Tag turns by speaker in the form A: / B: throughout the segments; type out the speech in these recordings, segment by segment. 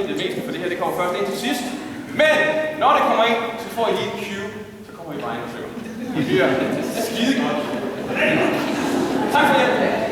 A: det meste, for det her det kommer først ind til sidst. Men når det kommer ind, så får I lige et cue. Så kommer I bare ind og synger. I bliver skide godt. Tak for hjælpen.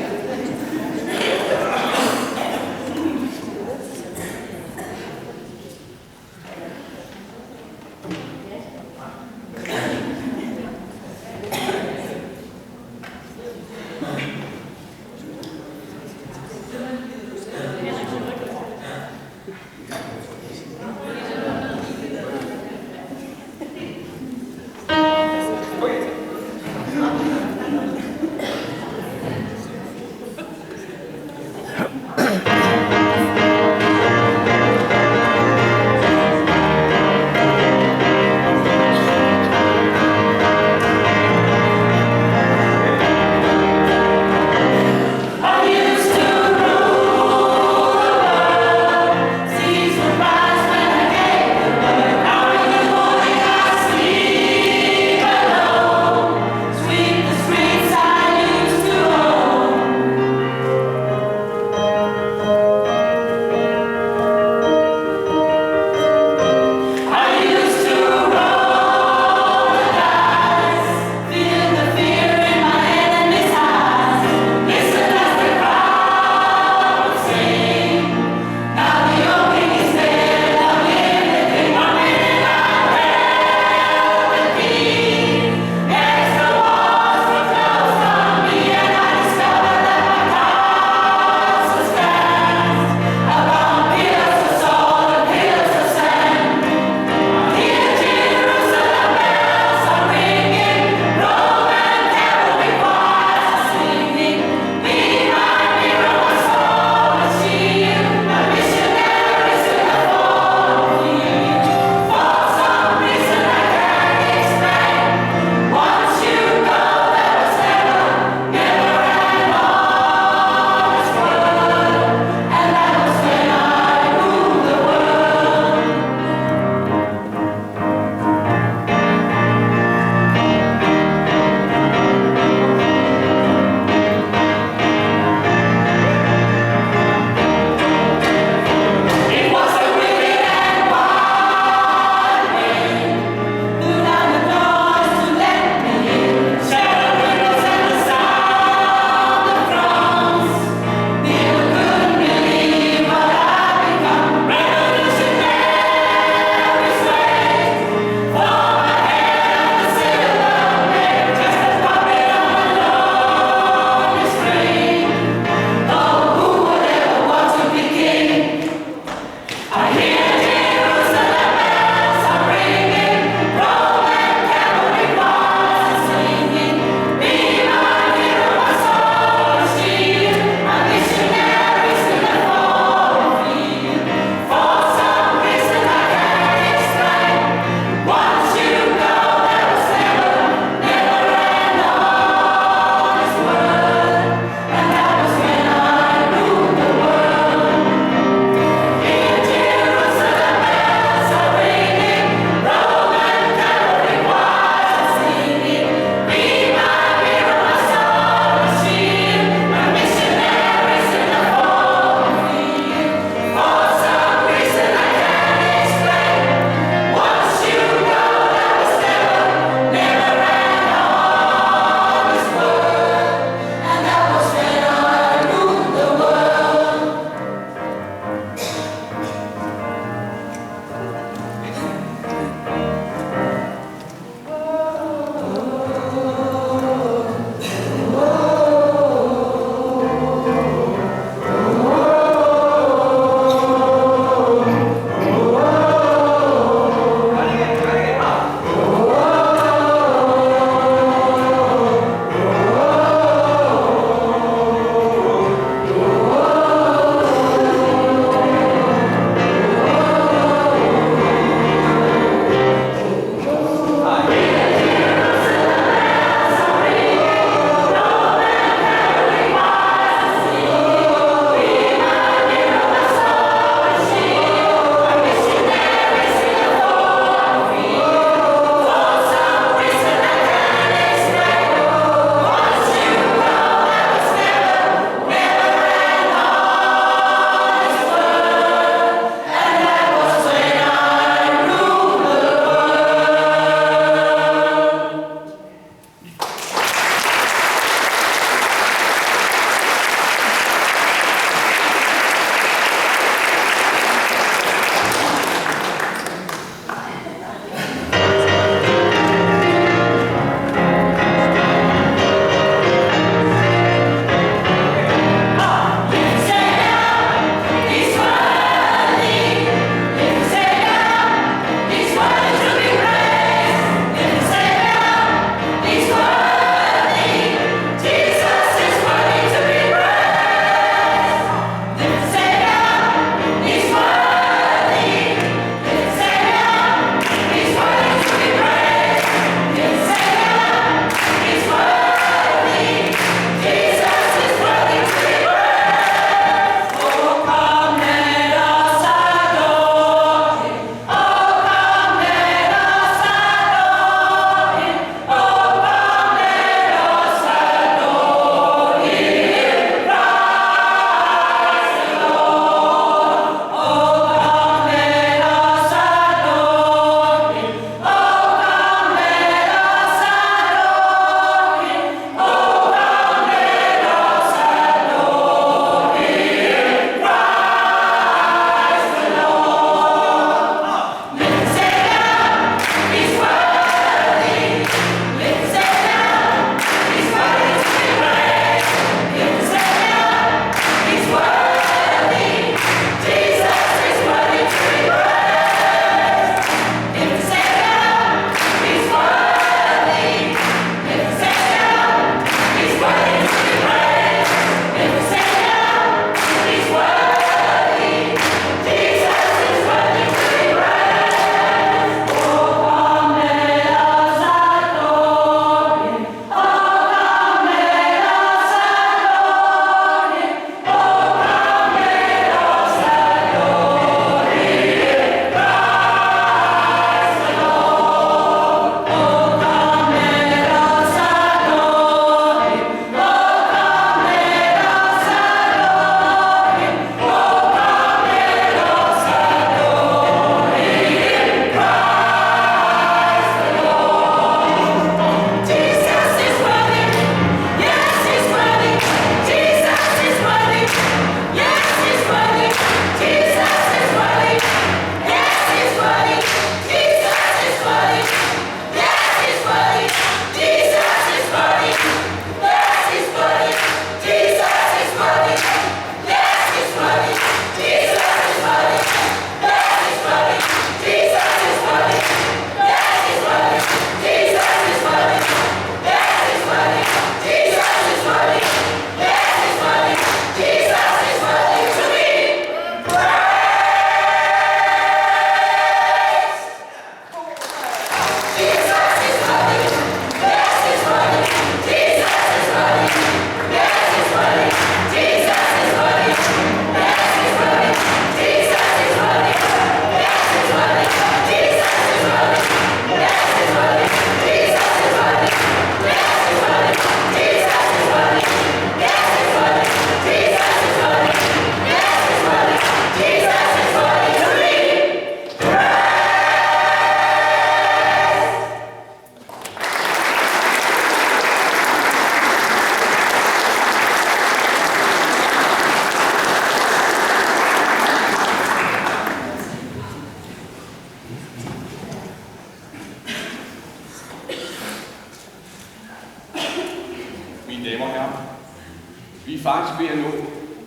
A: faktisk ved at nå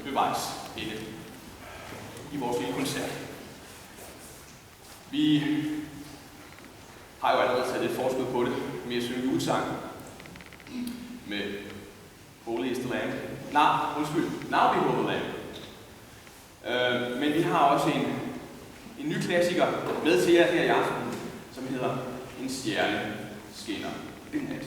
A: ved vejs ende i vores lille koncert. Vi har jo allerede taget lidt forskud på det med at synge julesang med Holy is the Lamb. Now Behold the Lamb. Men vi har også en ny klassiker med til jer her i aften, som hedder En stjerne skinner den nat.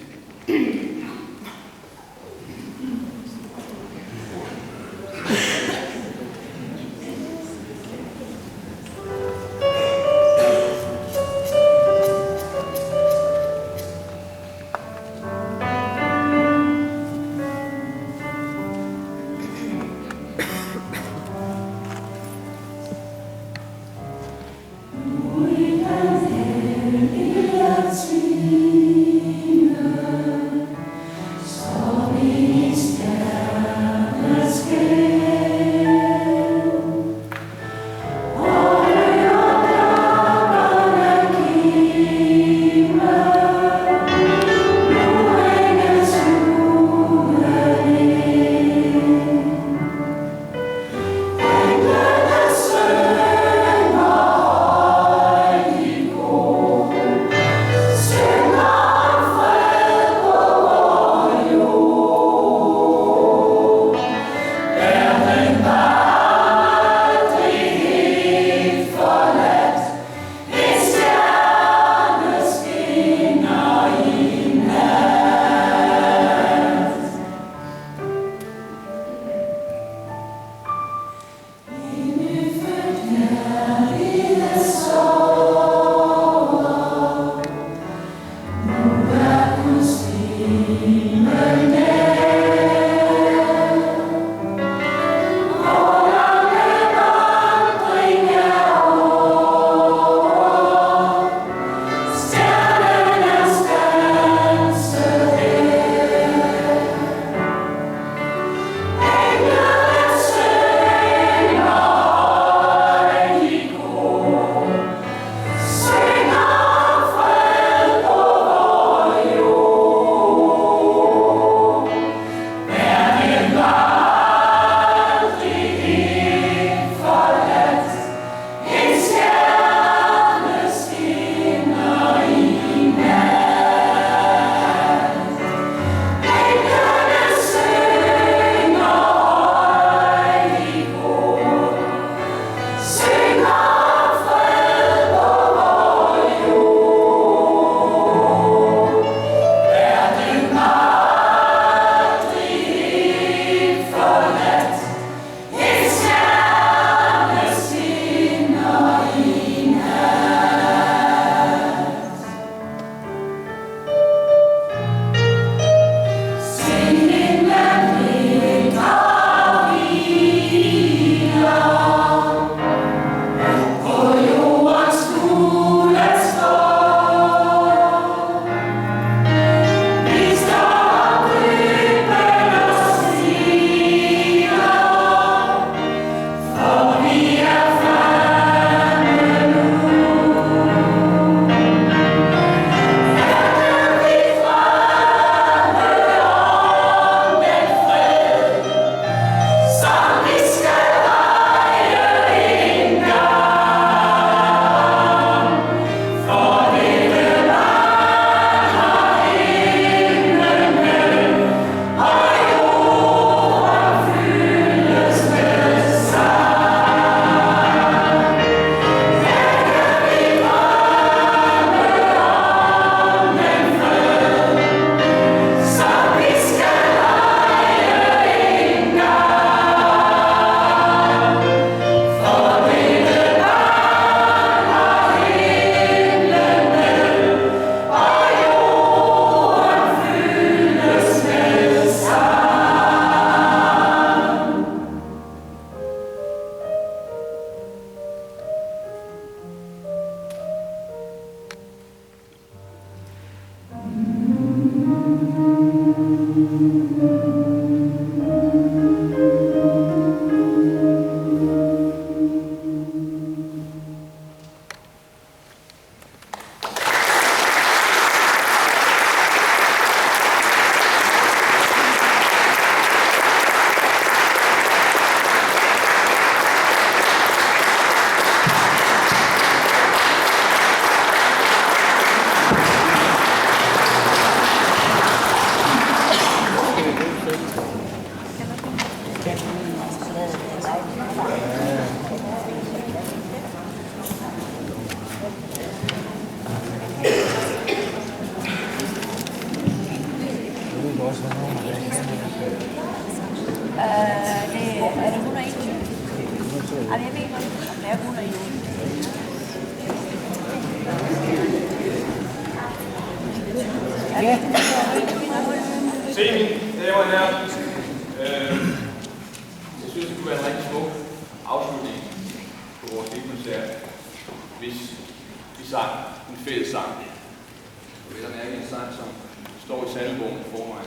B: Jeg ved ikke, om det er 100 i julen.
C: Ja.
A: Se mine damer og herrer. Jeg synes, det kunne være en rigtig smuk afslutning på vores lille koncert, hvis vi sang en fælles sang. Jeg vil da mærke en sang, som står i salmebogen for mig.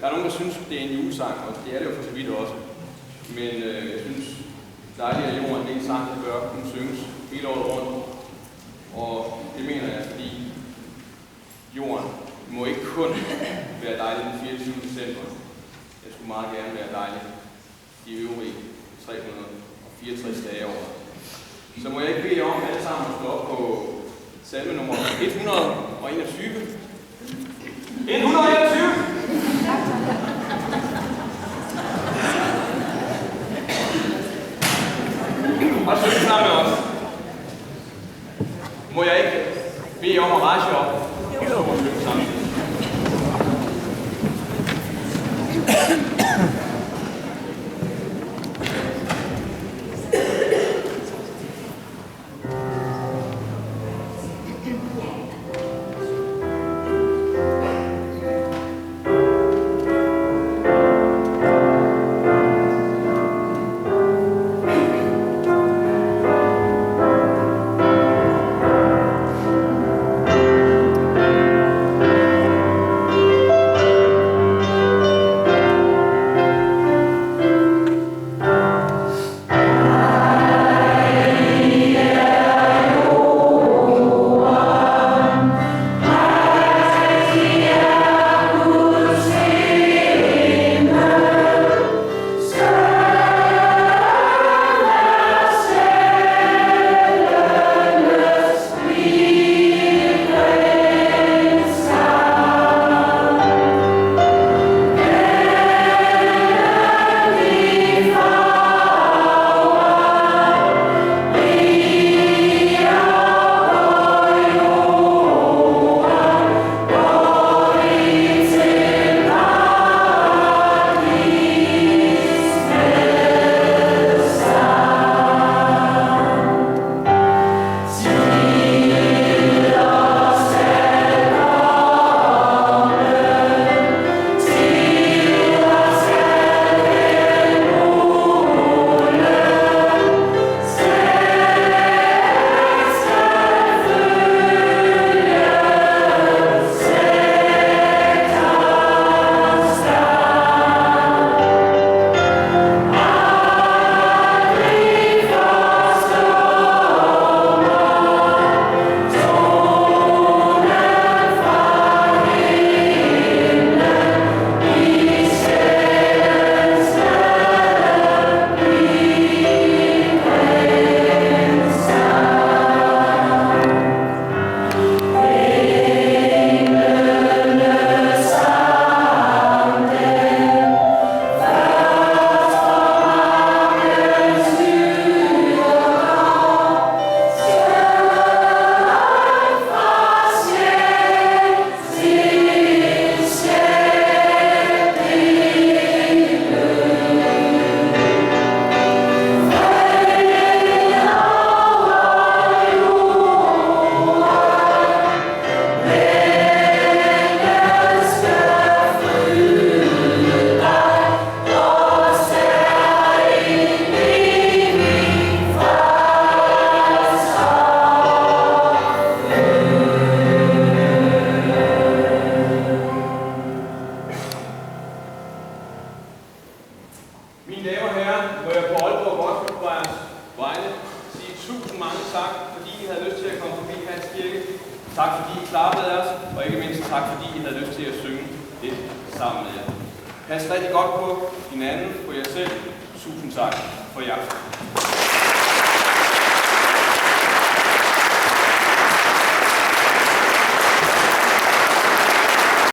A: Der er nogen, der synes, det er en julesang, og det er det jo for så vidt også. Men jeg synes, dejligt at jorden det er en sang, der bør kunne synges hele året rundt. Og det mener jeg, fordi jorden må ikke kun være dejlig den 24. december. Jeg skulle meget gerne være dejlig de øvrige 364 dage over. Så må jeg ikke bede jer om alle sammen at stå op på salme nummer 121. 121! Og synge sammen med os. Må jeg ikke bede jer om at rejse op og synge samtidig? Mine damer og herrer, må jeg på Aalborg Gospelchoirs vegne sige 1000 mange tak, fordi I havde lyst til at komme forbi Hans Kirke. Tak fordi I klappede af os, og ikke mindst tak fordi I havde lyst til at synge lidt sammen med jer. Pas rigtig godt på hinanden, på jer selv. Tusind tak for jer.